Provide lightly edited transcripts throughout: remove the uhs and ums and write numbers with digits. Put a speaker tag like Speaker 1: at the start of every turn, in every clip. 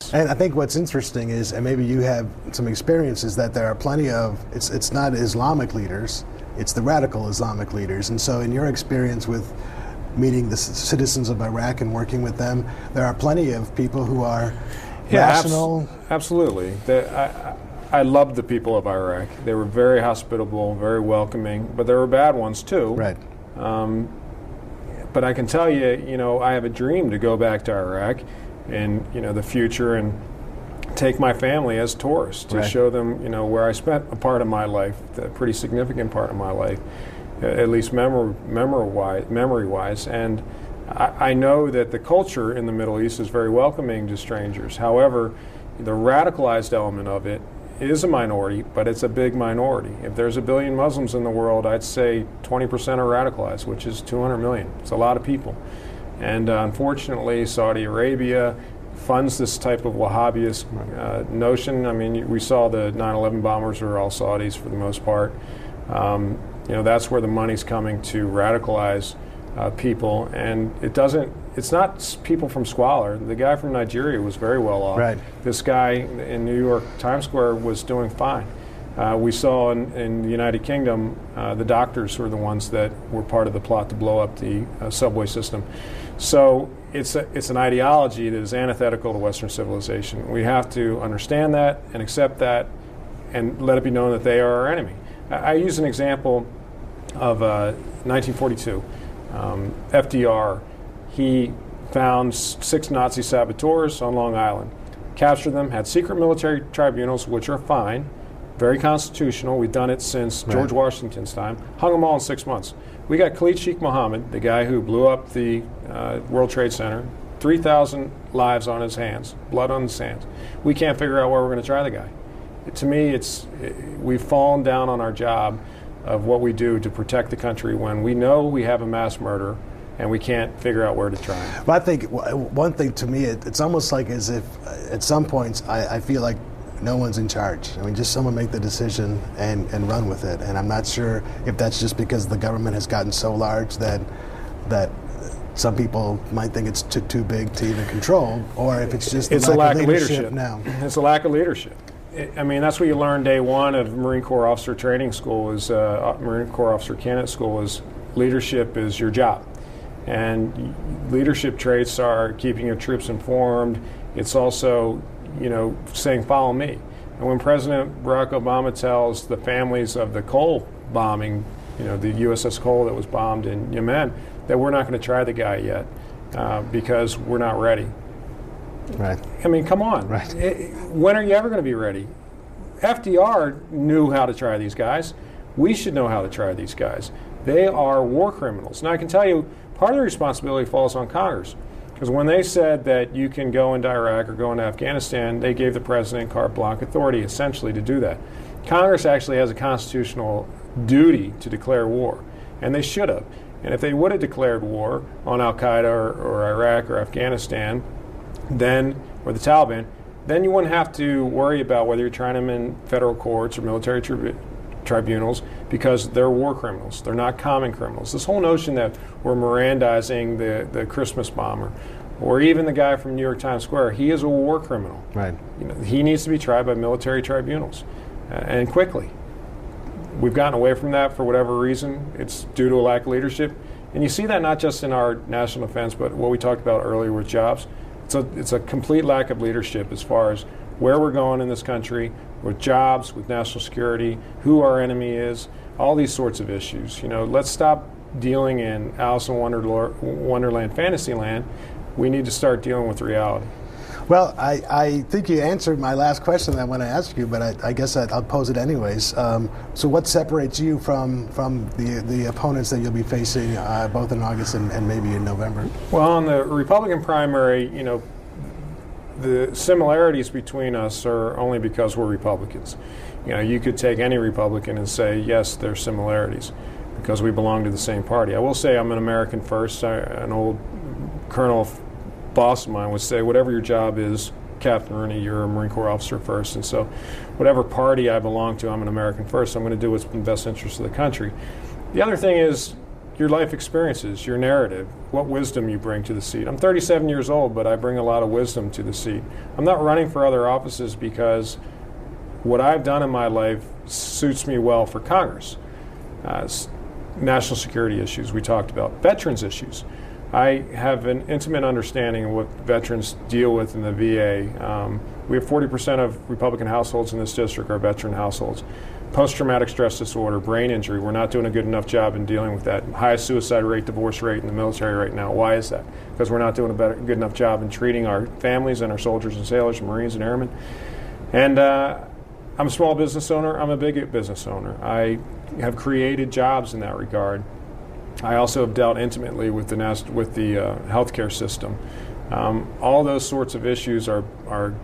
Speaker 1: else.
Speaker 2: And I think what's interesting is, and maybe you have some experience, is that there are plenty of, it's not Islamic leaders, it's the radical Islamic leaders. And so in your experience with meeting the citizens of Iraq and working with them, there are plenty of people who are rational.
Speaker 1: Absolutely. I loved the people of Iraq. They were very hospitable, very welcoming, but there were bad ones too.
Speaker 2: Right.
Speaker 1: But I can tell you, I have a dream to go back to Iraq in the future and take my family as tourists to show them where I spent a part of my life, a pretty significant part of my life, at least memory-wise. And I know that the culture in the Middle East is very welcoming to strangers. However, the radicalized element of it is a minority, but it's a big minority. If there's 1 billion Muslims in the world, I'd say 20% are radicalized, which is 200 million. It's a lot of people. And unfortunately, Saudi Arabia funds this type of Wahhabist notion. I mean, we saw the 9/11 bombers are all Saudis for the most part. That's where the money's coming to radicalize people, and it's not people from squalor. The guy from Nigeria was very well off.
Speaker 2: Right.
Speaker 1: This guy in New York Times Square was doing fine. We saw in the United Kingdom, the doctors were the ones that were part of the plot to blow up the subway system. So it's an ideology that is antithetical to Western civilization. We have to understand that and accept that and let it be known that they are our enemy. I use an example of 1942. FDR, he found 6 Nazi saboteurs on Long Island, captured them, had secret military tribunals, which are fine, very constitutional. We've done it since George Washington's time. Hung them all in 6 months. We got Khalid Sheikh Mohammed, the guy who blew up the World Trade Center, 3,000 lives on his hands, blood on his hands. We can't figure out where we're going to try the guy. To me, we've fallen down on our job of what we do to protect the country when we know we have a mass murder and we can't figure out where to try him.
Speaker 2: But I think one thing to me, it's almost like as if at some points I feel like no one's in charge. I mean, just someone make the decision and run with it. And I'm not sure if that's just because the government has gotten so large that some people might think it's too big to even control, or if it's just
Speaker 1: a lack of leadership
Speaker 2: now.
Speaker 1: It's a lack of leadership. I mean, that's what you learn day one of Marine Corps Officer Training School, is Marine Corps Officer Candidate School, is leadership is your job. And leadership traits are keeping your troops informed. It's also, saying, follow me. And when President Barack Obama tells the families of the Cole bombing, the USS Cole that was bombed in Yemen, that we're not going to try the guy yet because we're not ready.
Speaker 2: Right.
Speaker 1: I mean, come on.
Speaker 2: Right.
Speaker 1: When are you ever going to be ready? FDR knew how to try these guys. We should know how to try these guys. They are war criminals. Now, I can tell you, part of the responsibility falls on Congress. Because when they said that you can go into Iraq or go into Afghanistan, they gave the president carte blanche authority, essentially, to do that. Congress actually has a constitutional duty to declare war, and they should have. And if they would have declared war on Al-Qaeda or Iraq or Afghanistan, or the Taliban, then you wouldn't have to worry about whether you're trying them in federal courts or military tribunals, because they're war criminals. They're not common criminals. This whole notion that we're Mirandizing the Christmas bomber, or even the guy from New York Times Square, he is a war criminal.
Speaker 2: Right.
Speaker 1: He needs to be tried by military tribunals, and quickly. We've gotten away from that for whatever reason. It's due to a lack of leadership. And you see that not just in our national defense, but what we talked about earlier with jobs. It's a complete lack of leadership as far as where we're going in this country, with jobs, with national security, who our enemy is, all these sorts of issues. Let's stop dealing in Alice in Wonderland Fantasyland. We need to start dealing with reality.
Speaker 2: Well, I think you answered my last question that I want to ask you, but I guess I'll pose it anyways. So what separates you from the opponents that you'll be facing both in August and maybe in November?
Speaker 1: Well, in the Republican primary, the similarities between us are only because we're Republicans. You could take any Republican and say, yes, there's similarities because we belong to the same party. I will say I'm an American first. An old colonel boss of mine would say, whatever your job is, Captain Rooney, you're a Marine Corps officer first. And so whatever party I belong to, I'm an American first. I'm going to do what's in the best interest of the country. The other thing is, your life experiences, your narrative, what wisdom you bring to the seat. I'm 37 years old, but I bring a lot of wisdom to the seat. I'm not running for other offices because what I've done in my life suits me well for Congress. National security issues we talked about, veterans issues. I have an intimate understanding of what veterans deal with in the VA. We have 40% of Republican households in this district are veteran households. Post-traumatic stress disorder, brain injury, we're not doing a good enough job in dealing with that. Highest suicide rate, divorce rate in the military right now. Why is that? Because we're not doing a good enough job in treating our families and our soldiers and sailors and Marines and airmen. And I'm a small business owner. I'm a big business owner. I have created jobs in that regard. I also have dealt intimately with the healthcare system. All those sorts of issues are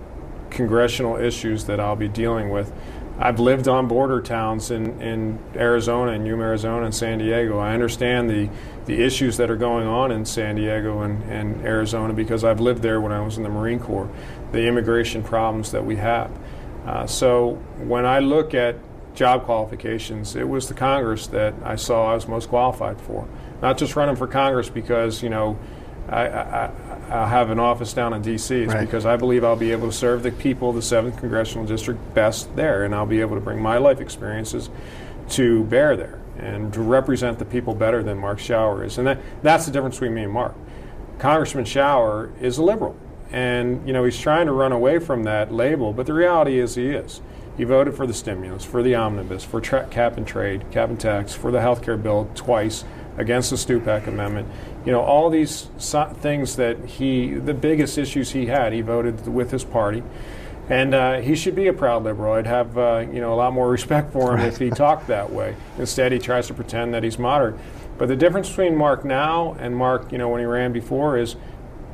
Speaker 1: congressional issues that I'll be dealing with. I've lived on border towns in Arizona, in Yuma, Arizona, and San Diego. I understand the issues that are going on in San Diego and Arizona because I've lived there when I was in the Marine Corps, the immigration problems that we have. So when I look at job qualifications, it was the Congress that I saw I was most qualified for. Not just running for Congress because, I have an office down in D.C. It's because I believe I'll be able to serve the people of the 7th Congressional District best there, and I'll be able to bring my life experiences to bear there and to represent the people better than Mark Schauer is. And that's the difference between me and Mark. Congressman Schauer is a liberal, and he's trying to run away from that label, but the reality is he is. He voted for the stimulus, for the omnibus, for cap and trade, cap and tax, for the health care bill twice, against the Stupak Amendment. All these things that the biggest issues he had, he voted with his party. And he should be a proud liberal. I'd have a lot more respect for him if he talked that way. Instead, he tries to pretend that he's moderate. But the difference between Mark now and Mark, when he ran before, is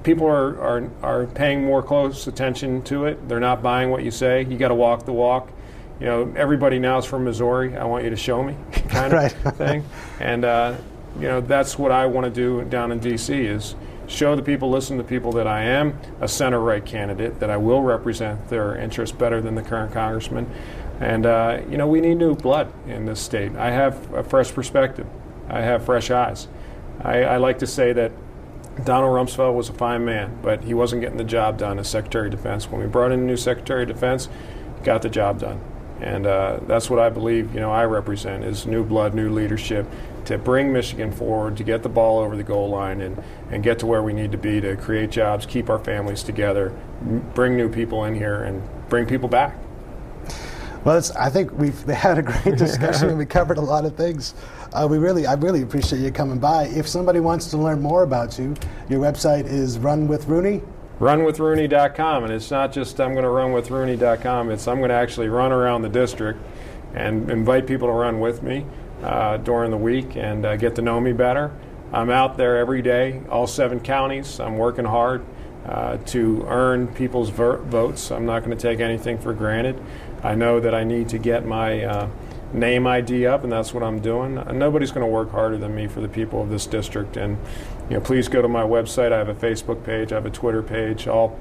Speaker 1: people are paying more close attention to it. They're not buying what you say. You got to walk the walk. Everybody now is from Missouri. I want you to show me, kind of thing. And that's what I want to do down in D.C. is show the people, listen to the people that I am a center-right candidate, that I will represent their interests better than the current congressman. And, we need new blood in this state. I have a fresh perspective. I have fresh eyes. I like to say that Donald Rumsfeld was a fine man, but he wasn't getting the job done as Secretary of Defense. When we brought in a new Secretary of Defense, got the job done. And that's what I believe, I represent, is new blood, new leadership to bring Michigan forward, to get the ball over the goal line and get to where we need to be to create jobs, keep our families together, bring new people in here, and bring people back.
Speaker 2: Well, I think we've had a great discussion and we covered a lot of things. I really appreciate you coming by. If somebody wants to learn more about you, your website is Run with Rooney.
Speaker 1: runwithrooney.com, and it's not just I'm going to run with Rooney.com, it's I'm going to actually run around the district and invite people to run with me during the week and get to know me better. I'm out there every day, all 7 counties. I'm working hard to earn people's votes. I'm not going to take anything for granted. I know that I need to get my name ID up, and that's what I'm doing. Nobody's going to work harder than me for the people of this district. And please go to my website. I have a Facebook page. I have a Twitter page. All